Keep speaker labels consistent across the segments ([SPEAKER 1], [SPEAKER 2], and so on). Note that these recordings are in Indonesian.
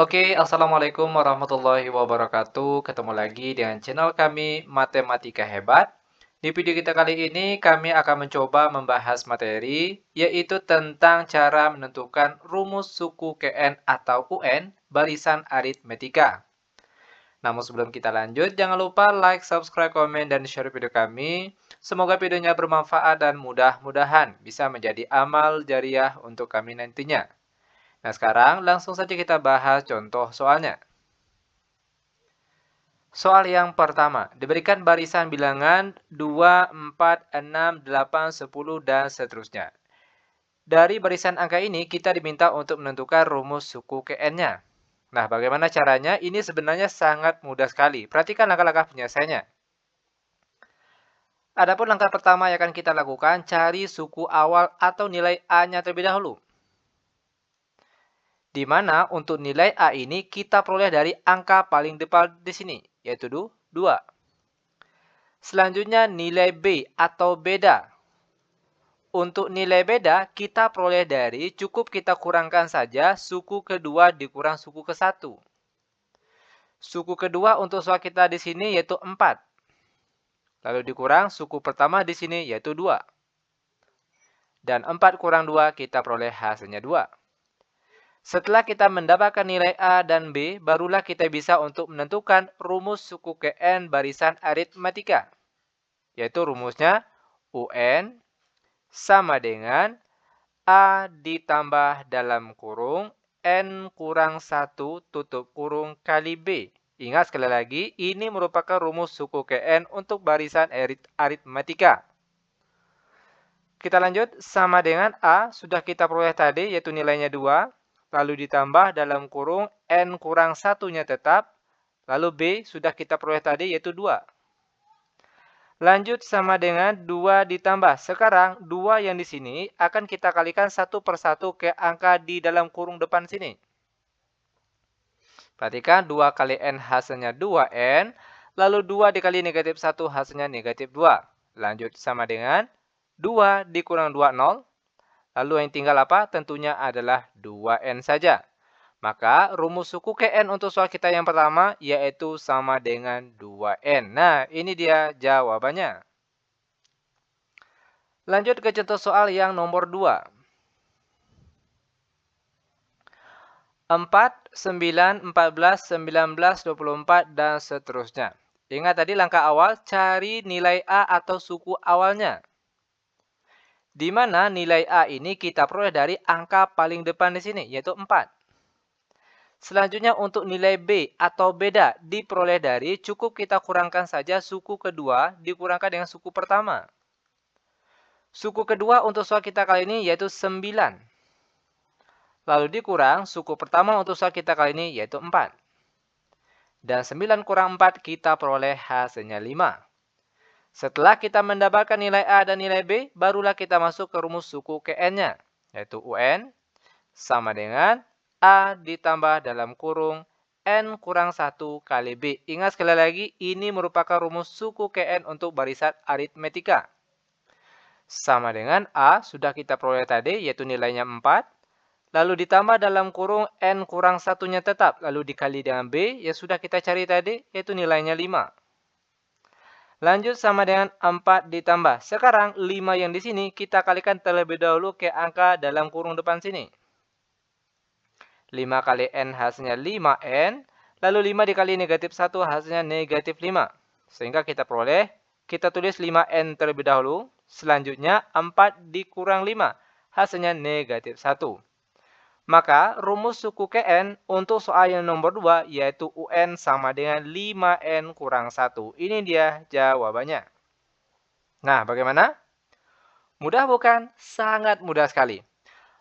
[SPEAKER 1] Oke, Assalamualaikum warahmatullahi wabarakatuh. Ketemu lagi dengan channel kami Matematika Hebat. Di video kita kali ini kami akan mencoba membahas materi yaitu tentang cara menentukan rumus suku KN atau UN barisan aritmetika. Namun sebelum kita lanjut, jangan lupa like, subscribe, komen, dan share video kami. Semoga videonya bermanfaat dan mudah-mudahan bisa menjadi amal jariah untuk kami nantinya. Nah, sekarang langsung saja kita bahas contoh soalnya. Soal yang pertama, diberikan barisan bilangan 2, 4, 6, 8, 10, dan seterusnya. Dari barisan angka ini, kita diminta untuk menentukan rumus suku KN-nya. Nah, bagaimana caranya? Ini sebenarnya sangat mudah sekali. Perhatikan langkah-langkah penyelesaiannya. Adapun langkah pertama yang akan kita lakukan, cari suku awal atau nilai A-nya terlebih dahulu. Di mana untuk nilai A ini kita peroleh dari angka paling depan di sini, yaitu 2. Selanjutnya nilai B atau beda. Untuk nilai beda kita peroleh dari cukup kita kurangkan saja suku kedua dikurang suku ke-1. Suku kedua untuk soal kita di sini yaitu 4. Lalu dikurang suku pertama di sini yaitu 2. Dan 4 kurang 2 kita peroleh hasilnya 2. Setelah kita mendapatkan nilai A dan B, barulah kita bisa untuk menentukan rumus suku KN barisan aritmetika. Yaitu rumusnya UN sama dengan A ditambah dalam kurung N kurang 1 tutup kurung kali B. Ingat sekali lagi, ini merupakan rumus suku KN untuk barisan aritmetika. Kita lanjut, sama dengan A, sudah kita peroleh tadi, yaitu nilainya 2. Lalu ditambah dalam kurung N kurang 1-nya tetap. Lalu B sudah kita peroleh tadi yaitu 2. Lanjut sama dengan 2 ditambah. Sekarang 2 yang di sini akan kita kalikan satu persatu ke angka di dalam kurung depan sini. Perhatikan 2 kali N hasilnya 2N. Lalu 2 dikali negatif 1 hasilnya negatif 2. Lanjut sama dengan 2 dikurang 2, 0. Lalu yang tinggal apa? Tentunya adalah 2N saja. Maka rumus suku KN untuk soal kita yang pertama yaitu sama dengan 2N. Nah, ini dia jawabannya. Lanjut ke contoh soal yang nomor 2. 4, 9, 14, 19, 24, dan seterusnya. Ingat tadi langkah awal, cari nilai A atau suku awalnya. Di mana nilai A ini kita peroleh dari angka paling depan di sini, yaitu 4. Selanjutnya untuk nilai B atau beda diperoleh dari cukup kita kurangkan saja suku kedua dikurangkan dengan suku pertama. Suku kedua untuk soal kita kali ini yaitu 9. Lalu dikurang suku pertama untuk soal kita kali ini yaitu 4. Dan 9 kurang 4 kita peroleh hasilnya 5. Setelah kita mendapatkan nilai A dan nilai B, barulah kita masuk ke rumus suku KN-nya, yaitu UN sama dengan A ditambah dalam kurung N kurang 1 kali B. Ingat sekali lagi, ini merupakan rumus suku KN untuk barisan aritmetika. Sama dengan A, sudah kita peroleh tadi, yaitu nilainya 4. Lalu ditambah dalam kurung N kurang 1-nya tetap. Lalu dikali dengan B, yang sudah kita cari tadi, yaitu nilainya 5. Lanjut sama dengan 4 ditambah. Sekarang 5 yang di sini kita kalikan terlebih dahulu ke angka dalam kurung depan sini. 5 kali N hasilnya 5N. Lalu 5 dikali negatif 1 hasilnya negatif 5. Sehingga kita peroleh, kita tulis 5N terlebih dahulu. Selanjutnya 4 dikurang 5 hasilnya negatif 1. Maka rumus suku KN untuk soal yang nomor 2 yaitu UN sama dengan 5N kurang 1. Ini dia jawabannya. Nah, bagaimana? Mudah bukan? Sangat mudah sekali.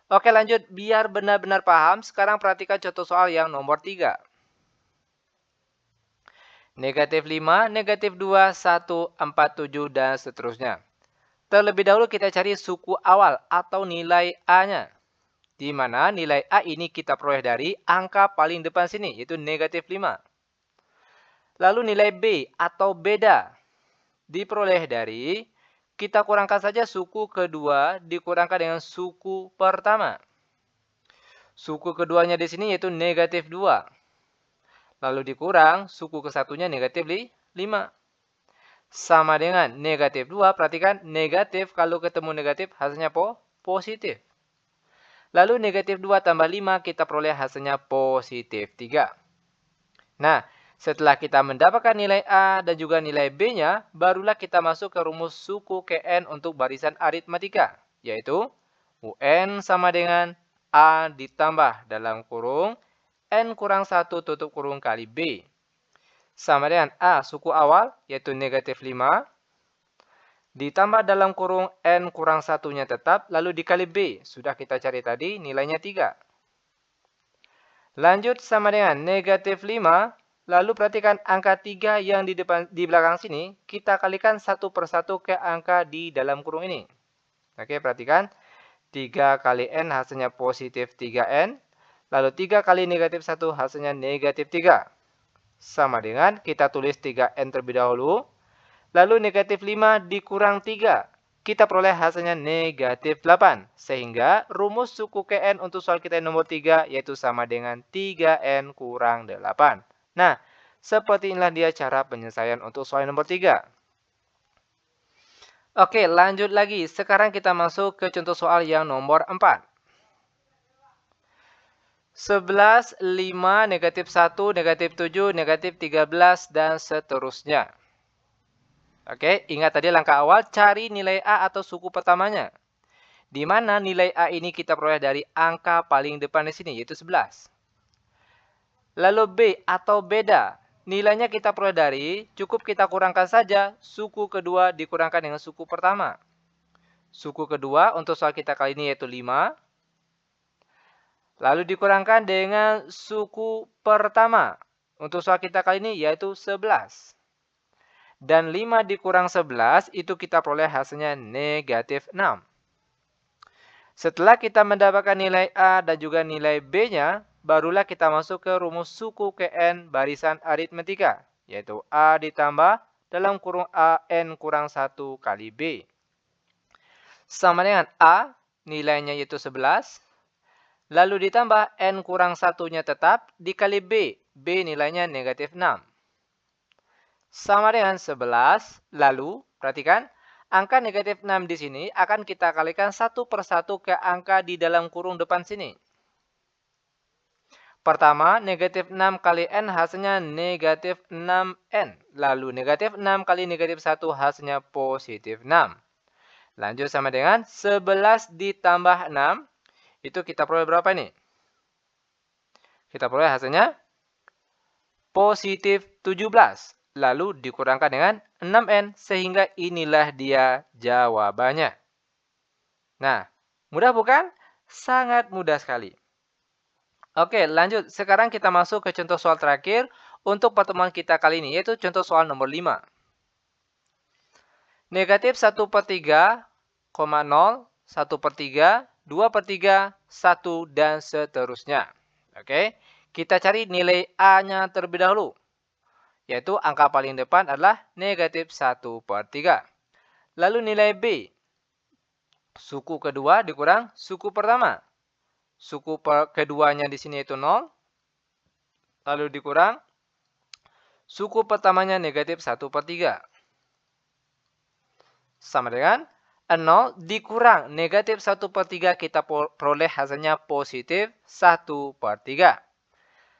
[SPEAKER 1] Oke, lanjut. Biar benar-benar paham, sekarang perhatikan contoh soal yang nomor 3. Negatif 5, negatif 2, 1, 4, 7, dan seterusnya. Terlebih dahulu kita cari suku awal atau nilai A-nya. Di mana nilai A ini kita peroleh dari angka paling depan sini, yaitu negatif 5. Lalu nilai B atau beda diperoleh dari, kita kurangkan saja suku kedua dikurangkan dengan suku pertama. Suku keduanya di sini yaitu negatif 2. Lalu dikurang suku ke-1-nya negatif 5. Sama dengan negatif 2. Perhatikan negatif kalau ketemu negatif hasilnya positif. Lalu negatif 2 tambah 5 kita peroleh hasilnya positif 3. Nah, setelah kita mendapatkan nilai A dan juga nilai B-nya, barulah kita masuk ke rumus suku Kn untuk barisan aritmatika, yaitu UN sama dengan A ditambah dalam kurung N kurang 1 tutup kurung kali B. Sama dengan A suku awal, yaitu negatif 5, ditambah dalam kurung N kurang 1-nya tetap, lalu dikali B. Sudah kita cari tadi, nilainya 3. Lanjut sama dengan negatif 5, lalu perhatikan angka 3 yang di belakang sini, kita kalikan satu persatu ke angka di dalam kurung ini. Oke, perhatikan. 3 kali N hasilnya positif 3N, lalu 3 kali negatif 1 hasilnya negatif 3. Sama dengan kita tulis 3N terlebih dahulu. Lalu negatif 5 dikurang 3. Kita peroleh hasilnya negatif 8. Sehingga rumus suku Kn untuk soal kita yang nomor 3 yaitu sama dengan 3N kurang 8. Nah, seperti inilah dia cara penyelesaian untuk soal nomor 3. Oke, lanjut lagi. Sekarang kita masuk ke contoh soal yang nomor 4. 11, 5, negatif 1, negatif 7, negatif 13, dan seterusnya. Oke, ingat tadi langkah awal, cari nilai A atau suku pertamanya. Di mana nilai A ini kita peroleh dari angka paling depan di sini, yaitu 11. Lalu B atau beda, nilainya kita peroleh dari, cukup kita kurangkan saja, suku kedua dikurangkan dengan suku pertama. Suku kedua untuk soal kita kali ini yaitu 5. Lalu dikurangkan dengan suku pertama. Untuk soal kita kali ini yaitu 11. Dan 5 dikurang 11 itu kita peroleh hasilnya negatif 6. Setelah kita mendapatkan nilai A dan juga nilai B-nya, barulah kita masuk ke rumus suku Kn barisan aritmatika. Yaitu A ditambah dalam kurung A N kurang 1 kali B. Sama dengan A, nilainya yaitu 11. Lalu ditambah N kurang 1-nya tetap, dikali B. B nilainya negatif 6. Sama dengan 11. Lalu, perhatikan, angka negatif 6 di sini akan kita kalikan satu persatu ke angka di dalam kurung depan sini. Pertama, negatif 6 kali N hasilnya negatif 6N. Lalu negatif 6 kali negatif 1 hasilnya positif 6. Lanjut sama dengan 11 ditambah 6. Itu kita peroleh berapa nih? Kita peroleh hasilnya positif 17. Lalu dikurangkan dengan 6N. Sehingga inilah dia jawabannya. Nah, mudah bukan? Sangat mudah sekali. Oke, lanjut. Sekarang kita masuk ke contoh soal terakhir untuk pertemuan kita kali ini. Yaitu contoh soal nomor 5. Negatif 1/3, 0, 1/3, 2/3, 1, dan seterusnya. Oke, kita cari nilai A-nya terlebih dahulu. Yaitu angka paling depan adalah negatif 1/3. Lalu nilai B. Suku kedua dikurang suku pertama. Suku keduanya di sini itu 0. Lalu dikurang suku pertamanya negatif 1/3. Sama dengan 0 dikurang negatif 1/3 kita peroleh hasilnya positif 1/3.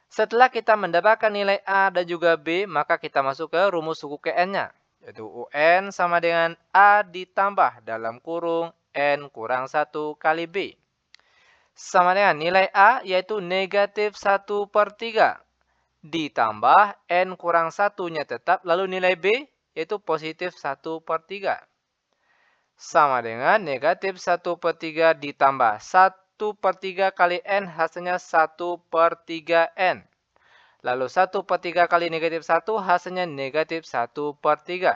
[SPEAKER 1] Setelah kita mendapatkan nilai A dan juga B, maka kita masuk ke rumus suku Kn-nya. Yaitu UN sama dengan A ditambah dalam kurung N kurang 1 kali B. Sama dengan nilai A yaitu negatif 1/3. Ditambah N kurang 1-nya tetap, lalu nilai B yaitu positif 1/3. Sama dengan negatif 1/3 ditambah 1/3 kali N hasilnya 1/3N. Lalu 1/3 kali negatif 1 hasilnya negatif 1/3.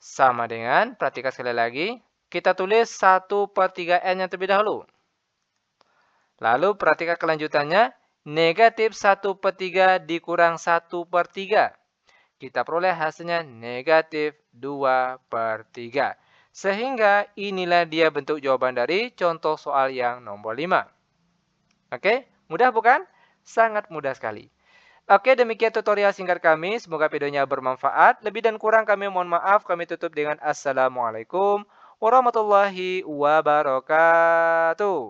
[SPEAKER 1] Sama dengan, perhatikan sekali lagi, kita tulis 1/3N yang terlebih dahulu. Lalu perhatikan kelanjutannya, negatif 1/3 dikurang 1/3. Kita peroleh hasilnya negatif 2/3. Sehingga inilah dia bentuk jawaban dari contoh soal yang nomor 5. Oke, mudah bukan? Sangat mudah sekali. Oke, demikian tutorial singkat kami. Semoga videonya bermanfaat. Lebih dan kurang kami mohon maaf. Kami tutup dengan Assalamualaikum warahmatullahi wabarakatuh.